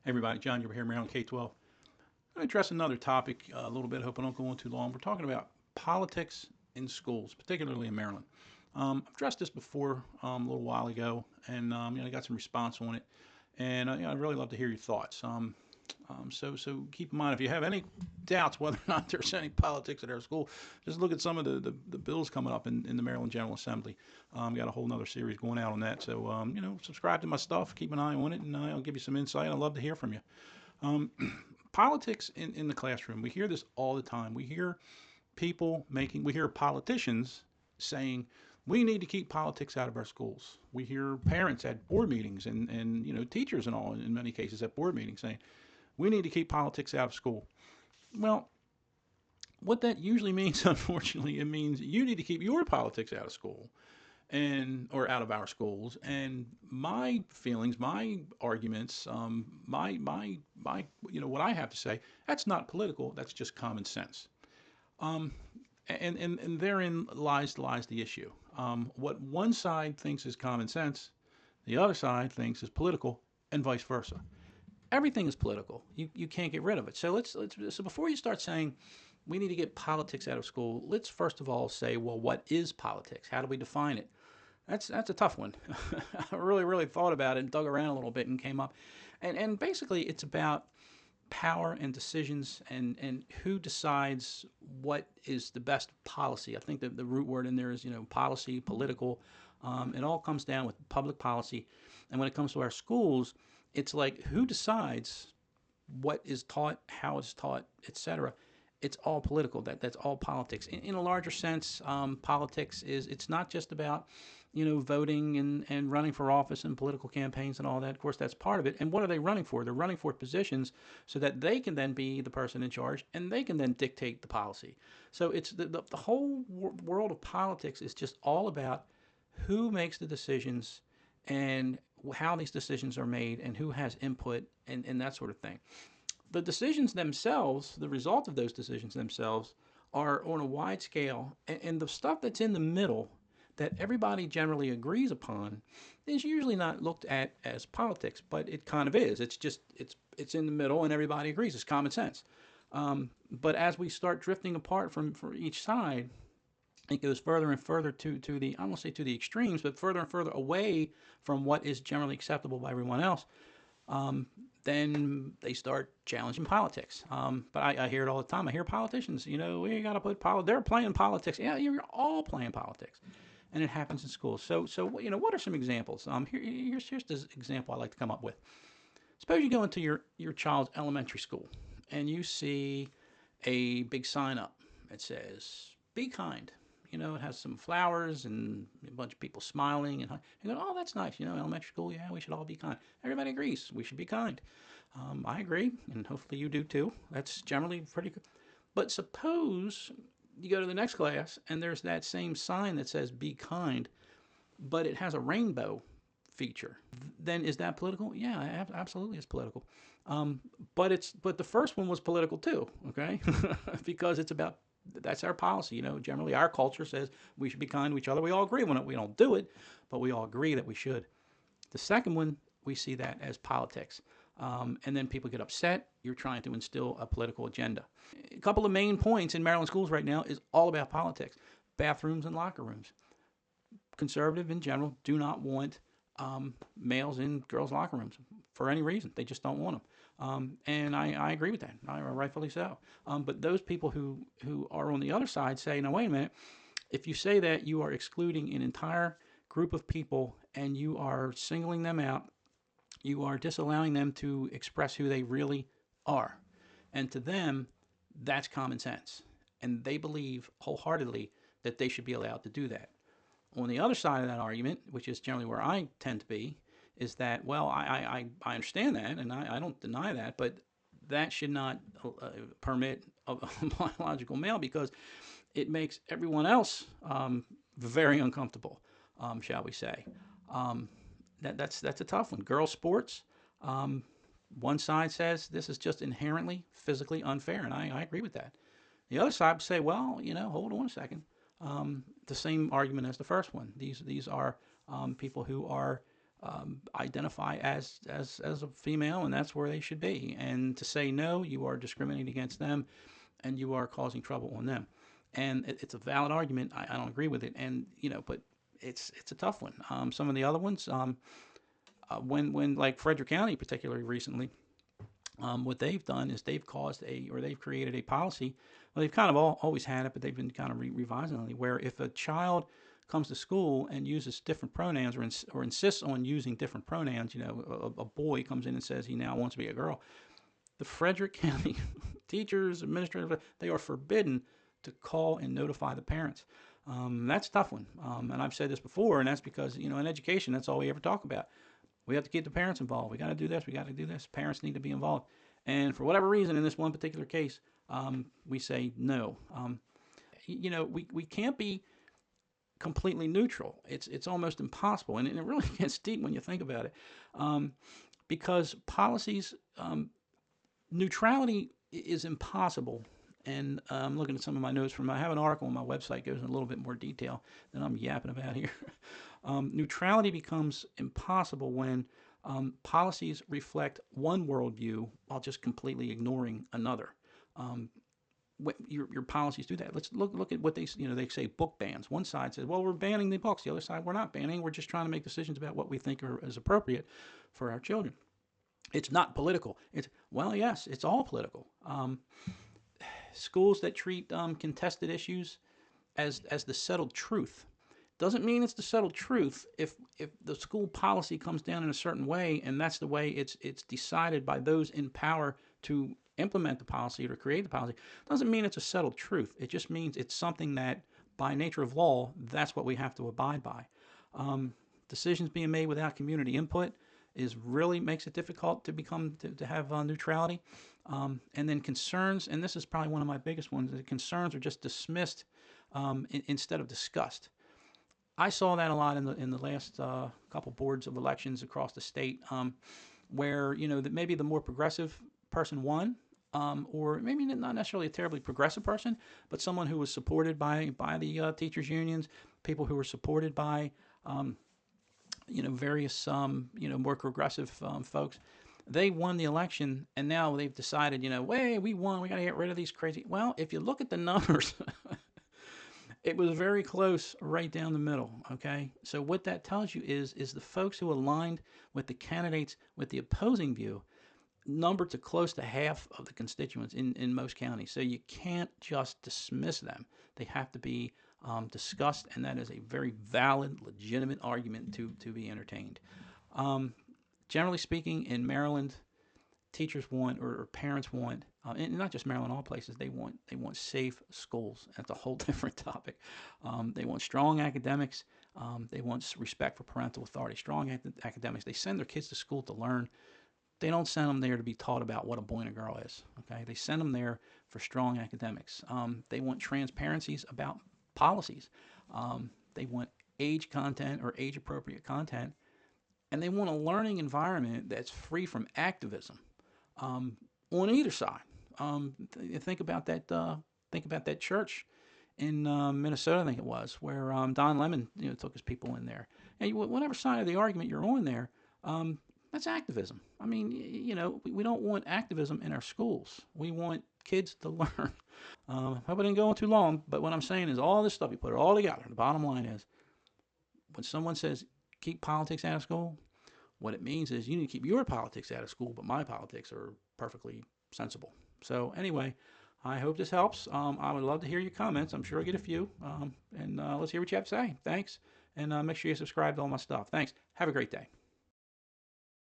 Hey everybody, John Gilbert here, Maryland K-12. I'm going to address another topic a little bit. I hope I don't go on too long. We're talking about politics in schools, particularly in Maryland. I've addressed this before a little while ago, and I got some response on it. And I'd really love to hear your thoughts. So keep in mind, if you have any doubts whether or not there's any politics at our school, just look at some of the bills coming up in the Maryland General Assembly. Got a whole nother series going out on that. So, subscribe to my stuff, keep an eye on it, and I'll give you some insight. I'd love to hear from you. Um, Politics in the classroom, we hear this all the time. We hear politicians saying, we need to keep politics out of our schools. We hear parents at board meetings and teachers and all in many cases at board meetings saying, we need to keep politics out of school. Well, what that usually means, unfortunately, it means you need to keep your politics out of school and or out of our schools. And my feelings, my arguments, what I have to say, that's not political. That's just common sense. Um, and therein lies the issue. What one side thinks is common sense, the other side thinks is political, and vice versa. Everything is political. You can't get rid of it. So before you start saying we need to get politics out of school, let's first of all say, well, what is politics? How do we define it? That's a tough one. I really thought about it and dug around a little bit and came up. And basically it's about power and decisions and who decides what is the best policy. I think that the root word in there is, policy, political. It all comes down with public policy. And when it comes to our schools, it's like who decides what is taught, how it's taught, etc. It's all political. That's all politics. In a larger sense, politics is it's not just about voting and running for office and political campaigns and all that. Of course, that's part of it. And what are they running for? They're running for positions so that they can then be the person in charge and they can then dictate the policy. So it's the whole world of politics is just all about who makes the decisions and how these decisions are made and who has input and that sort of thing. The decisions themselves, the result of those decisions themselves, are on a wide scale, and the stuff that's in the middle that everybody generally agrees upon is usually not looked at as politics, but it kind of is. It's in the middle, and everybody agrees. It's common sense. But as we start drifting apart from each side, it goes further and further to the I won't say to the extremes, but further and further away from what is generally acceptable by everyone else. Um, then they start challenging politics. But I hear it all the time. I hear politicians, we got to put politics. They're playing politics. Yeah, you're all playing politics, and it happens in schools. So what are some examples? Here's this example I like to come up with. Suppose you go into your child's elementary school, and you see a big sign up that says "Be kind." It has some flowers and a bunch of people smiling. And you go, oh, that's nice. Elementary school, yeah, we should all be kind. Everybody agrees we should be kind. I agree, and hopefully you do too. That's generally pretty good. But suppose you go to the next class and there's that same sign that says be kind, but it has a rainbow feature. Then is that political? Yeah, absolutely, it's political. But the first one was political too, okay? Because it's about that's our policy. Generally our culture says we should be kind to each other. We all agree on it. We don't do it, but we all agree that we should. The second one, we see that as politics. And then people get upset. You're trying to instill a political agenda. A couple of main points in Maryland schools right now is all about politics. Bathrooms and locker rooms. Conservative in general do not want males in girls' locker rooms for any reason. They just don't want them. And I agree with that, rightfully so. But those people who are on the other side say, no, wait a minute. If you say that, you are excluding an entire group of people and you are singling them out. You are disallowing them to express who they really are. And to them, that's common sense. And they believe wholeheartedly that they should be allowed to do that. On the other side of that argument, which is generally where I tend to be, is that, well, I understand that, and I don't deny that, but that should not permit a biological male because it makes everyone else very uncomfortable, shall we say. That's a tough one. Girls' sports, one side says this is just inherently physically unfair, and I agree with that. The other side would say, well, hold on a second. The same argument as the first one. These are people who are identify as a female, and that's where they should be. And to say no, you are discriminating against them, and you are causing trouble on them. And it's a valid argument. I don't agree with it, and but it's a tough one. Some of the other ones, when like Frederick County, particularly recently, what they've done is they've created a policy. Well, they've kind of always had it, but they've been kind of revising it, where if a child comes to school and uses different pronouns or insists on using different pronouns, a boy comes in and says he now wants to be a girl, the Frederick County teachers, administrators, they are forbidden to call and notify the parents. That's a tough one. And I've said this before, and that's because, in education, that's all we ever talk about. We have to keep the parents involved. We got to do this. We got to do this. Parents need to be involved. And for whatever reason, in this one particular case, we say no. We can't be completely neutral. It's almost impossible, and it really gets deep when you think about it, because policies, neutrality is impossible. And I'm looking at some of my notes I have an article on my website that goes in a little bit more detail than I'm yapping about here. Neutrality becomes impossible when policies reflect one worldview while just completely ignoring another. Your policies do that. Let's look at what they say book bans. One side says, well, we're banning the books. The other side, we're not banning. We're just trying to make decisions about what we think is appropriate for our children. It's not political. Yes, it's all political. Schools that treat contested issues as the settled truth doesn't mean it's the settled truth if the school policy comes down in a certain way, and that's the way it's decided by those in power to implement the policy or to create the policy. Doesn't mean it's a settled truth. It just means it's something that, by nature of law, that's what we have to abide by. Decisions being made without community input really makes it difficult to have neutrality. And then concerns, and this is probably one of my biggest ones, the concerns are just dismissed instead of discussed. I saw that a lot in the last couple boards of elections across the state, where that maybe the more progressive person won, or maybe not necessarily a terribly progressive person, but someone who was supported by the teachers unions, people who were supported by various more progressive folks. They won the election, and now they've decided, hey, we won, we got to get rid of these crazy. Well, if you look at the numbers, it was very close right down the middle, okay? So what that tells you is the folks who aligned with the candidates with the opposing view numbered to close to half of the constituents in most counties. So you can't just dismiss them. They have to be discussed, and that is a very valid, legitimate argument to be entertained. Generally speaking, in Maryland, teachers want, or parents want, and not just Maryland, all places, they want safe schools. That's a whole different topic. They want strong academics. They want respect for parental authority. Strong academics. They send their kids to school to learn. They don't send them there to be taught about what a boy and a girl is. Okay, they send them there for strong academics. They want transparencies about policies. They want age content or age-appropriate content. And they want a learning environment that's free from activism on either side. Think about that. Think about that church in Minnesota, I think it was, where Don Lemon took his people in there. And whatever side of the argument you're on there, that's activism. I mean, we don't want activism in our schools. We want kids to learn. Hope I didn't go on too long, but what I'm saying is all this stuff, you put it all together. The bottom line is, when someone says keep politics out of school, what it means is you need to keep your politics out of school, but my politics are perfectly sensible. So anyway, I hope this helps. I would love to hear your comments. I'm sure I'll get a few. And let's hear what you have to say. Thanks. And make sure you subscribe to all my stuff. Thanks. Have a great day.